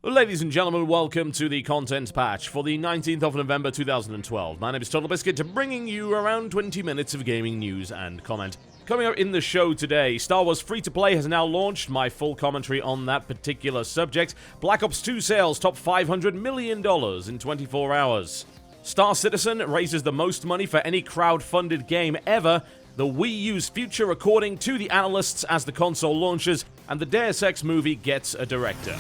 Ladies and gentlemen, welcome to the Content Patch for the 19th of November 2012. My name is TotalBiscuit, bringing you around 20 minutes of gaming news and comment. Coming up in the show today, Star Wars Free-to-Play has now launched, my full commentary on that particular subject. Black Ops 2 sales top $500 million in 24 hours. Star Citizen raises the most money for any crowd-funded game ever. The Wii U's future according to the analysts as the console launches, and the Deus Ex movie gets a director.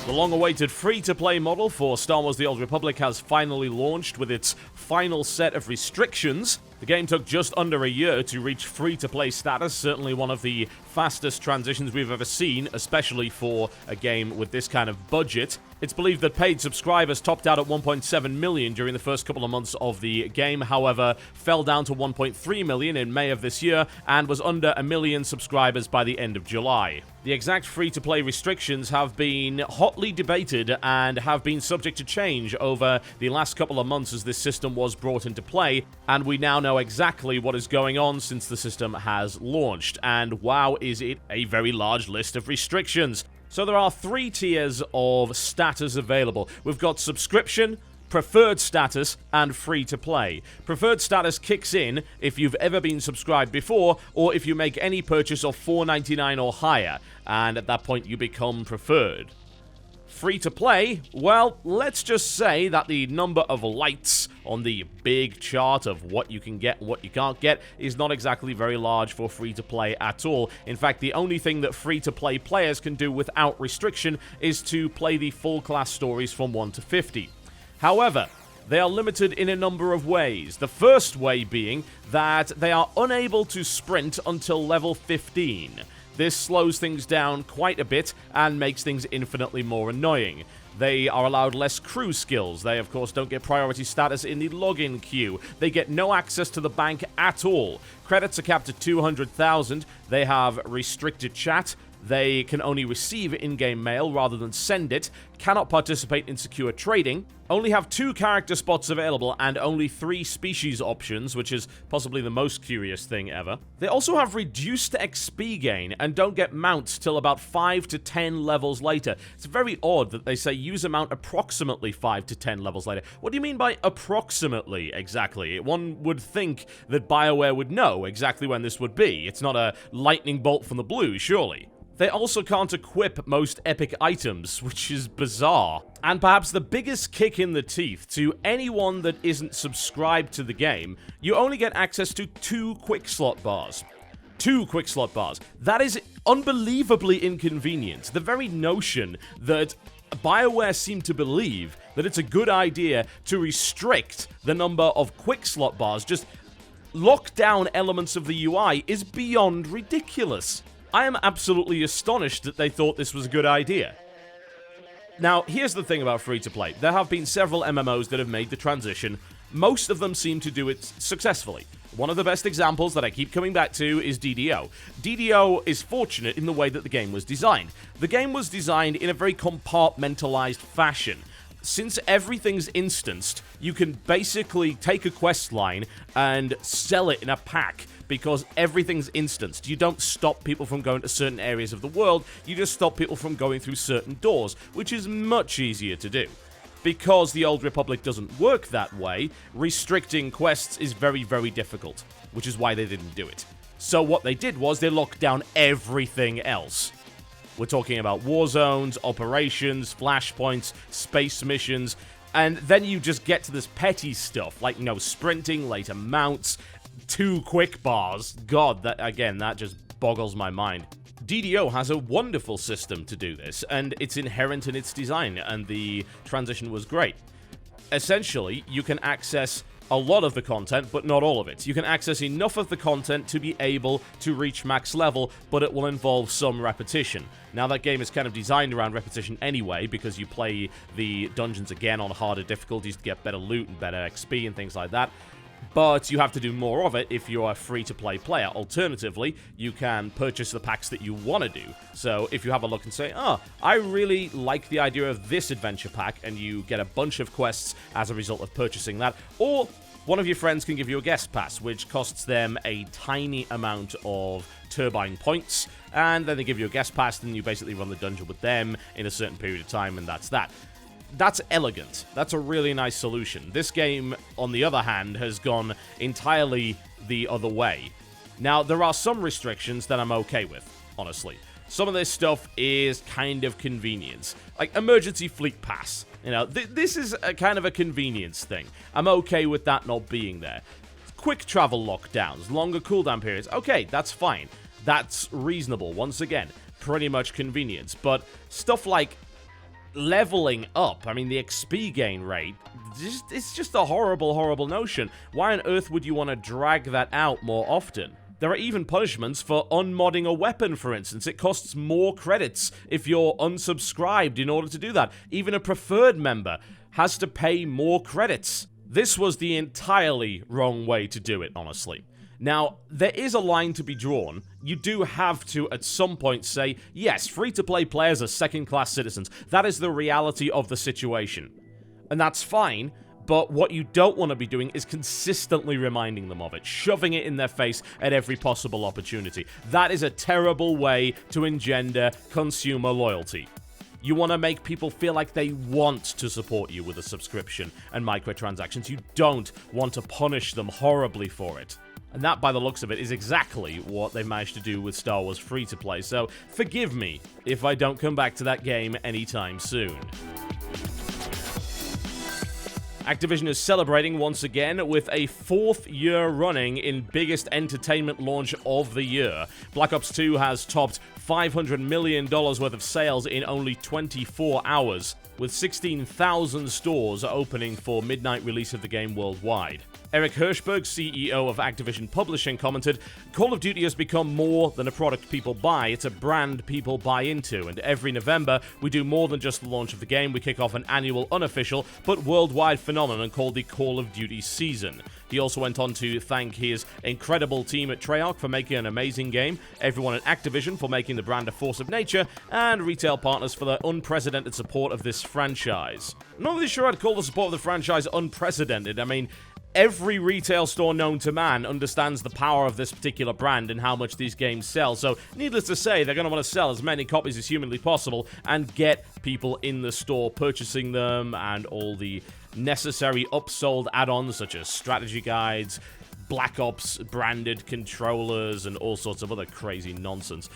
The long-awaited free-to-play model for Star Wars The Old Republic has finally launched with its final set of restrictions. The game took just under a year to reach free-to-play status, certainly one of the fastest transitions we've ever seen, especially for a game with this kind of budget. It's believed that paid subscribers topped out at 1.7 million during the first couple of months of the game, however, fell down to 1.3 million in May of this year, and was under a million subscribers by the end of July. The exact free-to-play restrictions have been hotly debated and have been subject to change over the last couple of months as this system was brought into play, and we now know exactly what is going on since the system has launched, and wow, is it a very large list of restrictions. So there are three tiers of status available. We've got subscription, preferred status, and free-to-play. Preferred status kicks in if you've ever been subscribed before, or if you make any purchase of $4.99 or higher, and at that point you become preferred. Free-to-play, well, let's just say that the number of lights on the big chart of what you can get and what you can't get is not exactly very large for free-to-play at all. In fact, the only thing that free-to-play players can do without restriction is to play the full-class stories from 1 to 50. However, they are limited in a number of ways. The first way being that they are unable to sprint until level 15. This slows things down quite a bit and makes things infinitely more annoying. They are allowed less crew skills. They, of course, don't get priority status in the login queue. They get no access to the bank at all. Credits are capped at 200,000. They have restricted chat. They can only receive in-game mail rather than send it, cannot participate in secure trading, only have 2 character spots available and only 3 species options, which is possibly the most curious thing ever. They also have reduced XP gain and don't get mounts till about 5 to 10 levels later. It's very odd that they say use a mount approximately 5 to 10 levels later. What do you mean by approximately exactly? One would think that BioWare would know exactly when this would be. It's not a lightning bolt from the blue, surely. They also can't equip most epic items, which is bizarre. And perhaps the biggest kick in the teeth to anyone that isn't subscribed to the game, you only get access to 2 quick slot bars. 2 quick slot bars. That is unbelievably inconvenient. The very notion that BioWare seem to believe that it's a good idea to restrict the number of quick slot bars, just lock down elements of the UI, is beyond ridiculous. I am absolutely astonished that they thought this was a good idea. Now, here's the thing about free-to-play. There have been several MMOs that have made the transition. Most of them seem to do it successfully. One of the best examples that I keep coming back to is DDO. DDO is fortunate in the way that the game was designed. The game was designed in a very compartmentalized fashion. Since everything's instanced, you can basically take a quest line and sell it in a pack because everything's instanced. You don't stop people from going to certain areas of the world, you just stop people from going through certain doors, which is much easier to do. Because the Old Republic doesn't work that way, restricting quests is very, very difficult, which is why they didn't do it. So what they did was they locked down everything else. We're talking about war zones, operations, flashpoints, space missions, and then you just get to this petty stuff, like, sprinting, later mounts, 2 quick bars. God, that just boggles my mind. DDO has a wonderful system to do this, and it's inherent in its design, and the transition was great. Essentially, you can access a lot of the content, but not all of it. You can access enough of the content to be able to reach max level, but it will involve some repetition. Now, that game is kind of designed around repetition anyway, because you play the dungeons again on harder difficulties to get better loot and better XP and things like that. But you have to do more of it if you're a free-to-play player. Alternatively, you can purchase the packs that you want to do. So if you have a look and say, I really like the idea of this adventure pack, and you get a bunch of quests as a result of purchasing that, or One of your friends can give you a guest pass, which costs them a tiny amount of turbine points, and then they give you a guest pass, and you basically run the dungeon with them in a certain period of time, and that's that. That's elegant. That's a really nice solution. This game, on the other hand, has gone entirely the other way. Now, there are some restrictions that I'm okay with, honestly. Some of this stuff is kind of convenience. Like emergency fleet pass. You know, this is a kind of a convenience thing. I'm okay with that not being there. Quick travel lockdowns, longer cooldown periods. Okay, that's fine. That's reasonable. Once again, pretty much convenience. But stuff like leveling up, I mean, the XP gain rate, it's just a horrible, horrible notion. Why on earth would you want to drag that out more often? There are even punishments for unmodding a weapon, for instance. It costs more credits if you're unsubscribed in order to do that. Even a preferred member has to pay more credits. This was the entirely wrong way to do it, honestly. Now, there is a line to be drawn. You do have to, at some point, say, yes, free-to-play players are second-class citizens. That is the reality of the situation. And that's fine. But what you don't want to be doing is consistently reminding them of it, shoving it in their face at every possible opportunity. That is a terrible way to engender consumer loyalty. You want to make people feel like they want to support you with a subscription and microtransactions. You don't want to punish them horribly for it. And that, by the looks of it, is exactly what they managed to do with Star Wars Free-to-Play. So forgive me if I don't come back to that game anytime soon. Activision is celebrating once again with a 4th year running in biggest entertainment launch of the year. Black Ops 2 has topped $500 million worth of sales in only 24 hours, with 16,000 stores opening for midnight release of the game worldwide. Eric Hirschberg, CEO of Activision Publishing, commented, "Call of Duty has become more than a product people buy, it's a brand people buy into, and every November we do more than just the launch of the game, we kick off an annual unofficial but worldwide phenomenon called the Call of Duty season." He also went on to thank his incredible team at Treyarch for making an amazing game, everyone at Activision for making the brand a force of nature, and retail partners for their unprecedented support of this franchise. I'm not really sure I'd call the support of the franchise unprecedented. I mean, every retail store known to man understands the power of this particular brand and how much these games sell, so needless to say, they're going to want to sell as many copies as humanly possible and get people in the store purchasing them and all the necessary upsold add-ons such as strategy guides, Black Ops branded controllers, and all sorts of other crazy nonsense.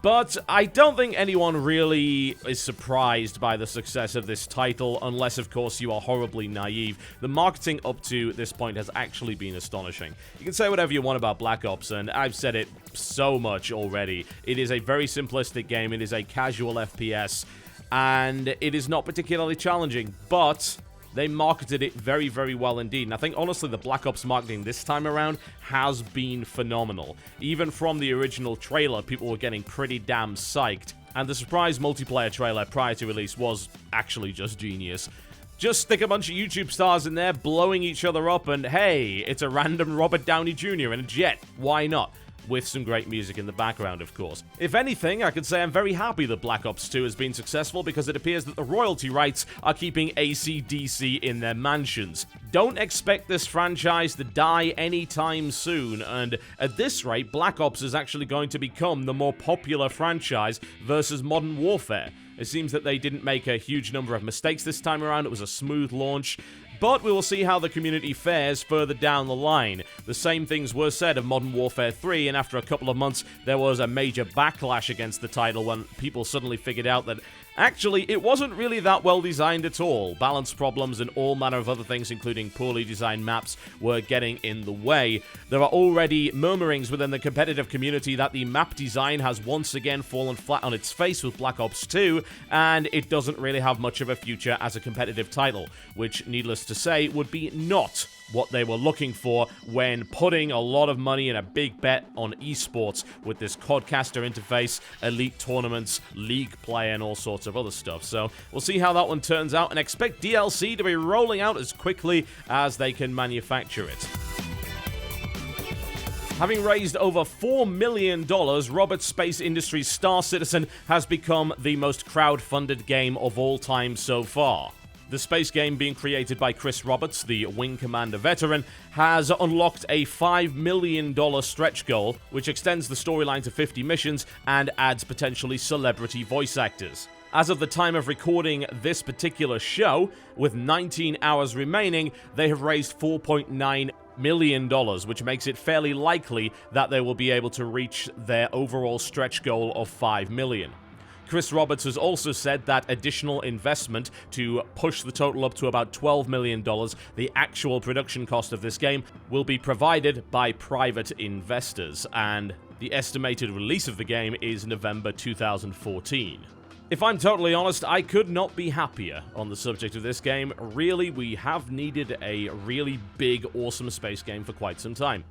But I don't think anyone really is surprised by the success of this title, unless, of course, you are horribly naive. The marketing up to this point has actually been astonishing. You can say whatever you want about Black Ops, and I've said it so much already. It is a very simplistic game, it is a casual FPS, and it is not particularly challenging, but they marketed it very, very well indeed. And I think, honestly, the Black Ops marketing this time around has been phenomenal. Even from the original trailer, people were getting pretty damn psyched. And the surprise multiplayer trailer prior to release was actually just genius. Just stick a bunch of YouTube stars in there, blowing each other up, and hey, it's a random Robert Downey Jr. in a jet. Why not? With some great music in the background, of course. If anything, I could say I'm very happy that Black Ops 2 has been successful because it appears that the royalty rights are keeping AC/DC in their mansions. Don't expect this franchise to die anytime soon, and at this rate, Black Ops is actually going to become the more popular franchise versus Modern Warfare. It seems that they didn't make a huge number of mistakes this time around. It was a smooth launch. But we will see how the community fares further down the line. The same things were said of Modern Warfare 3, and after a couple of months, there was a major backlash against the title when people suddenly figured out that actually, it wasn't really that well designed at all. Balance problems and all manner of other things, including poorly designed maps, were getting in the way. There are already murmurings within the competitive community that the map design has once again fallen flat on its face with Black Ops 2, and it doesn't really have much of a future as a competitive title, which, needless to say, would be not what they were looking for when putting a lot of money in a big bet on esports with this Codcaster interface, elite tournaments, league play, and all sorts of other stuff. So we'll see how that one turns out, and expect DLC to be rolling out as quickly as they can manufacture it. Having raised over $4 million, Robert Space Industries' Star Citizen has become the most crowd-funded game of all time so far. The space game, being created by Chris Roberts, the Wing Commander veteran, has unlocked a $5 million stretch goal, which extends the storyline to 50 missions and adds potentially celebrity voice actors. As of the time of recording this particular show, with 19 hours remaining, they have raised $4.9 million, which makes it fairly likely that they will be able to reach their overall stretch goal of $5 million. Chris Roberts has also said that additional investment to push the total up to about $12 million, the actual production cost of this game, will be provided by private investors, and the estimated release of the game is November 2014. If I'm totally honest, I could not be happier on the subject of this game. Really, we have needed a really big, awesome space game for quite some time,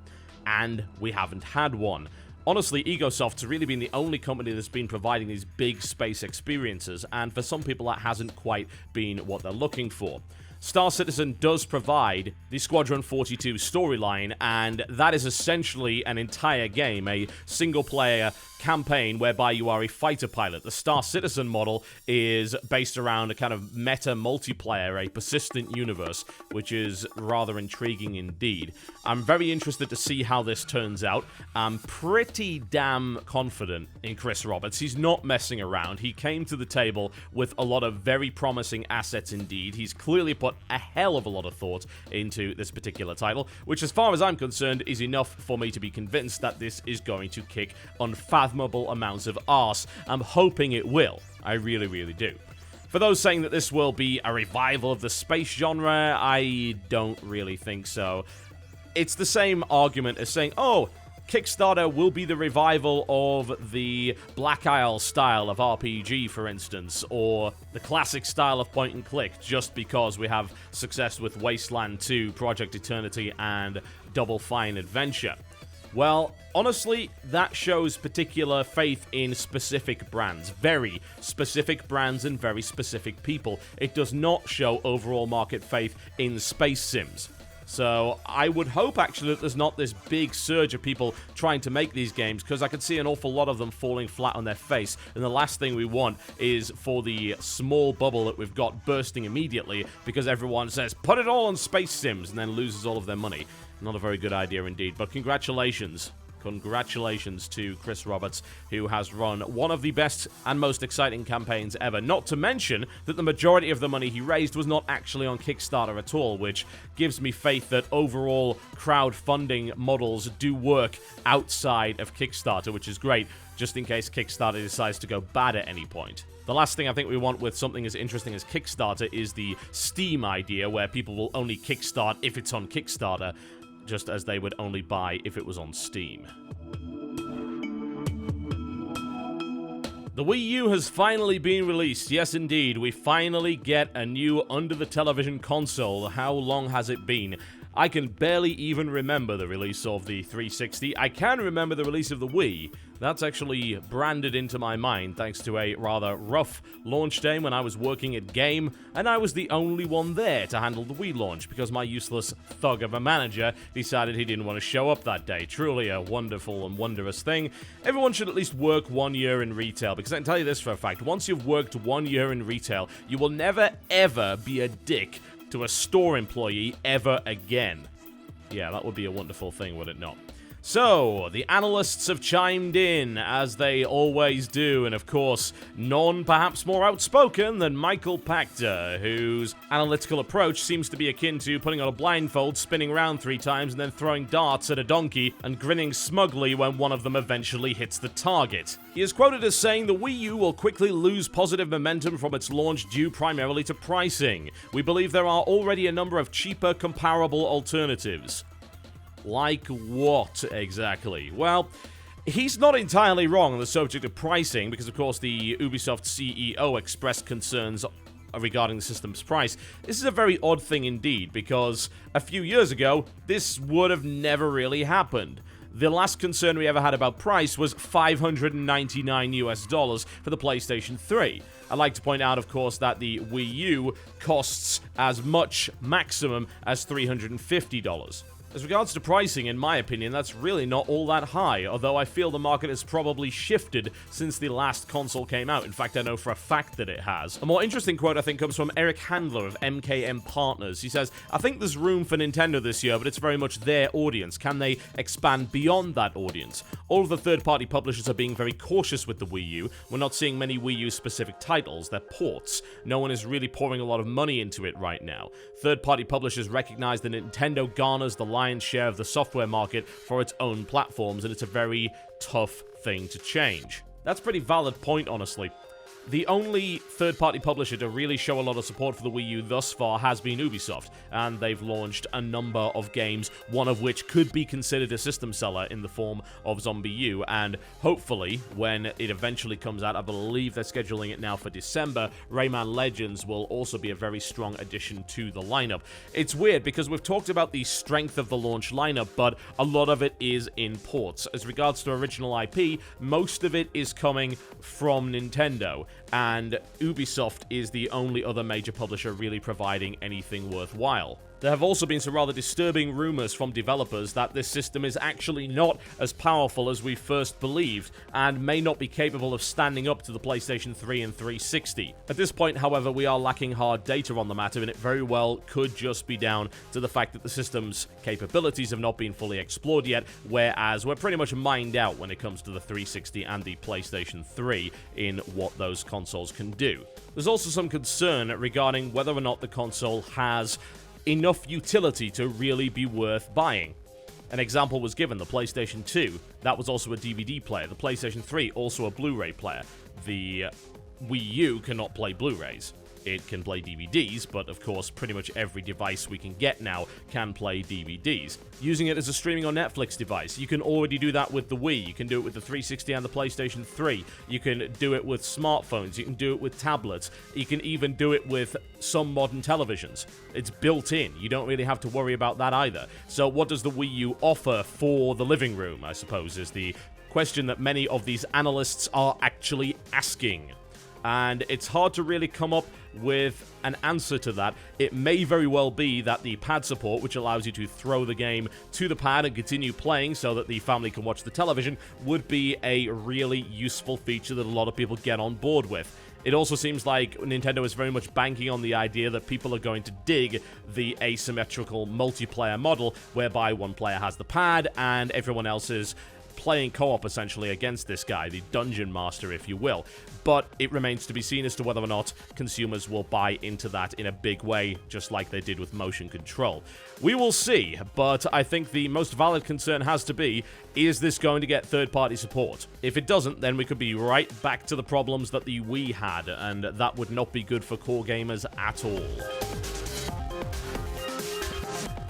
and we haven't had one. Honestly, Egosoft's really been the only company that's been providing these big space experiences, and for some people that hasn't quite been what they're looking for. Star Citizen does provide the Squadron 42 storyline, and that is essentially an entire game, a single-player campaign whereby you are a fighter pilot. The Star Citizen model is based around a kind of meta multiplayer, a persistent universe, which is rather intriguing indeed. I'm very interested to see how this turns out. I'm pretty damn confident in Chris Roberts. He's not messing around. He came to the table with a lot of very promising assets indeed. He's clearly put a hell of a lot of thought into this particular title, which as far as I'm concerned is enough for me to be convinced that this is going to kick unfathomable amounts of arse. I'm hoping it will. I really, really do. For those saying that this will be a revival of the space genre, I don't really think so. It's the same argument as saying, oh, Kickstarter will be the revival of the Black Isle style of RPG, for instance, or the classic style of point and click, just because we have success with Wasteland 2, Project Eternity, and Double Fine Adventure. Well, honestly, that shows particular faith in specific brands, very specific brands and very specific people. It does not show overall market faith in space sims. So I would hope, actually, that there's not this big surge of people trying to make these games, because I could see an awful lot of them falling flat on their face, and the last thing we want is for the small bubble that we've got bursting immediately because everyone says, put it all on space sims, and then loses all of their money. Not a very good idea indeed, but congratulations. Congratulations to Chris Roberts, who has run one of the best and most exciting campaigns ever. Not to mention that the majority of the money he raised was not actually on Kickstarter at all, which gives me faith that overall crowdfunding models do work outside of Kickstarter, which is great, just in case Kickstarter decides to go bad at any point. The last thing I think we want with something as interesting as Kickstarter is the Steam idea, where people will only kickstart if it's on Kickstarter, just as they would only buy if it was on Steam. The Wii U has finally been released. Yes, indeed, we finally get a new under-the-television console. How long has it been? I can barely even remember the release of the 360. I can remember the release of the Wii. That's actually branded into my mind thanks to a rather rough launch day when I was working at Game, and I was the only one there to handle the Wii launch because my useless thug of a manager decided he didn't want to show up that day. Truly a wonderful and wondrous thing. Everyone should at least work 1 year in retail, because I can tell you this for a fact. Once you've worked 1 year in retail, you will never ever be a dick to a store employee ever again. Yeah, that would be a wonderful thing, would it not? So, the analysts have chimed in, as they always do, and of course, none perhaps more outspoken than Michael Pachter, whose analytical approach seems to be akin to putting on a blindfold, spinning around 3 times, and then throwing darts at a donkey, and grinning smugly when one of them eventually hits the target. He is quoted as saying, the Wii U will quickly lose positive momentum from its launch due primarily to pricing. We believe there are already a number of cheaper, comparable alternatives. Like what, exactly? Well, he's not entirely wrong on the subject of pricing, because, of course, the Ubisoft CEO expressed concerns regarding the system's price. This is a very odd thing indeed, because a few years ago, this would have never really happened. The last concern we ever had about price was $599 for the PlayStation 3. I'd like to point out, of course, that the Wii U costs as much maximum as $350. As regards to pricing, in my opinion, that's really not all that high, although I feel the market has probably shifted since the last console came out. In fact, I know for a fact that it has. A more interesting quote, I think, comes from Eric Handler of MKM Partners. He says, "I think there's room for Nintendo this year, but it's very much their audience. Can they expand beyond that audience? All of the third-party publishers are being very cautious with the Wii U. We're not seeing many Wii U-specific titles. They're ports. No one is really pouring a lot of money into it right now. Third-party publishers recognize that Nintendo garners the lion's share of the software market for its own platforms, and it's a very tough thing to change." That's a pretty valid point, honestly. The only third-party publisher to really show a lot of support for the Wii U thus far has been Ubisoft, and they've launched a number of games, one of which could be considered a system seller in the form of Zombie U, and hopefully, when it eventually comes out, I believe they're scheduling it now for December, Rayman Legends will also be a very strong addition to the lineup. It's weird, because we've talked about the strength of the launch lineup, but a lot of it is in ports. As regards to original IP, most of it is coming from Nintendo, and Ubisoft is the only other major publisher really providing anything worthwhile. There have also been some rather disturbing rumors from developers that this system is actually not as powerful as we first believed, and may not be capable of standing up to the PlayStation 3 and 360. At this point, however, we are lacking hard data on the matter, and it very well could just be down to the fact that the system's capabilities have not been fully explored yet, whereas we're pretty much mined out when it comes to the 360 and the PlayStation 3 in what those consoles can do. There's also some concern regarding whether or not the console has enough utility to really be worth buying. An example was given, the PlayStation 2, that was also a DVD player. The PlayStation 3, also a Blu-ray player. The Wii U cannot play Blu-rays. It can play DVDs, but of course, pretty much every device we can get now can play DVDs. Using it as a streaming or Netflix device, you can already do that with the Wii. You can do it with the 360 and the PlayStation 3. You can do it with smartphones. You can do it with tablets. You can even do it with some modern televisions. It's built in. You don't really have to worry about that either. So what does the Wii U offer for the living room, I suppose, is the question that many of these analysts are actually asking. And it's hard to really come up with an answer to that. It may very well be that the pad support, which allows you to throw the game to the pad and continue playing so that the family can watch the television, would be a really useful feature that a lot of people get on board with. It also seems like Nintendo is very much banking on the idea that people are going to dig the asymmetrical multiplayer model, whereby one player has the pad and everyone else is playing co-op essentially against this guy, the dungeon master, if you will. But it remains to be seen as to whether or not consumers will buy into that in a big way, just like they did with motion control. We will see, but I think the most valid concern has to be, is this going to get third-party support? If it doesn't, then we could be right back to the problems that the Wii had, and that would not be good for core gamers at all.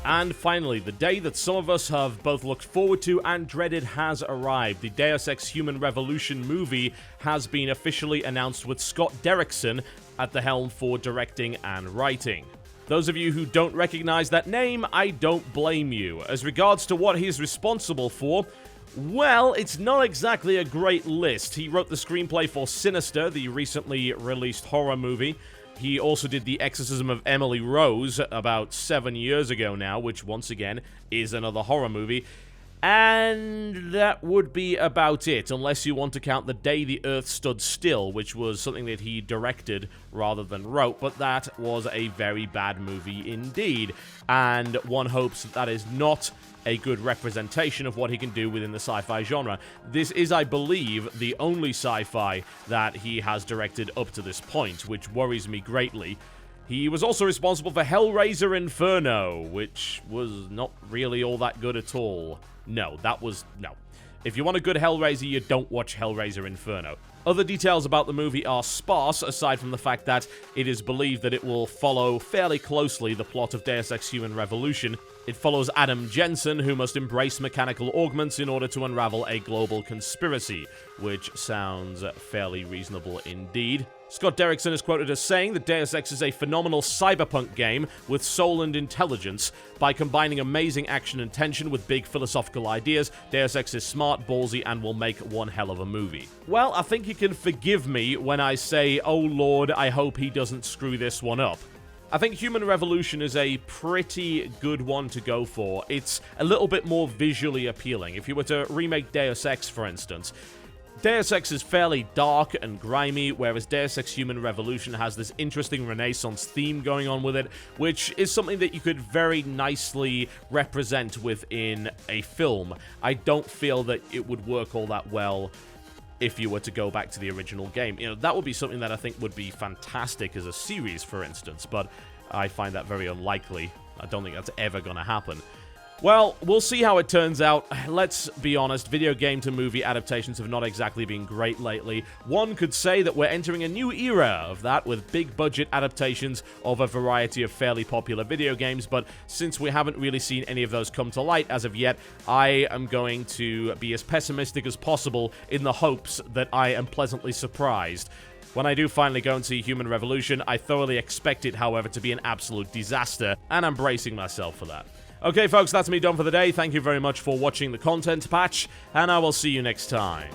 And finally, the day that some of us have both looked forward to and dreaded has arrived. The Deus Ex Human Revolution movie has been officially announced, with Scott Derrickson at the helm for directing and writing. Those of you who don't recognize that name, I don't blame you. As regards to what he's responsible for, well, it's not exactly a great list. He wrote the screenplay for Sinister, the recently released horror movie. He also did The Exorcism of Emily Rose about 7 years ago now, which once again is another horror movie. And that would be about it, unless you want to count The Day the Earth Stood Still, which was something that he directed rather than wrote, but that was a very bad movie indeed, and one hopes that is not a good representation of what he can do within the sci-fi genre. This is, I believe, the only sci-fi that he has directed up to this point, which worries me greatly. He was also responsible for Hellraiser Inferno, which was not really all that good at all. No. If you want a good Hellraiser, you don't watch Hellraiser Inferno. Other details about the movie are sparse, aside from the fact that it is believed that it will follow fairly closely the plot of Deus Ex Human Revolution. It follows Adam Jensen, who must embrace mechanical augments in order to unravel a global conspiracy, which sounds fairly reasonable indeed. Scott Derrickson is quoted as saying that Deus Ex is a phenomenal cyberpunk game with soul and intelligence. By combining amazing action and tension with big philosophical ideas, Deus Ex is smart, ballsy, and will make one hell of a movie. Well, I think you can forgive me when I say, oh lord, I hope he doesn't screw this one up. I think Human Revolution is a pretty good one to go for. It's a little bit more visually appealing. If you were to remake Deus Ex, for instance, Deus Ex is fairly dark and grimy, whereas Deus Ex Human Revolution has this interesting Renaissance theme going on with it, which is something that you could very nicely represent within a film. I don't feel that it would work all that well if you were to go back to the original game. You know, that would be something that I think would be fantastic as a series, for instance, but I find that very unlikely. I don't think that's ever going to happen. Well, we'll see how it turns out. Let's be honest, video game to movie adaptations have not exactly been great lately. One could say that we're entering a new era of that, with big budget adaptations of a variety of fairly popular video games, but since we haven't really seen any of those come to light as of yet, I am going to be as pessimistic as possible in the hopes that I am pleasantly surprised. When I do finally go and see Human Revolution, I thoroughly expect it, however, to be an absolute disaster, and I'm bracing myself for that. Okay, folks, that's me done for the day. Thank you very much for watching the content patch, and I will see you next time.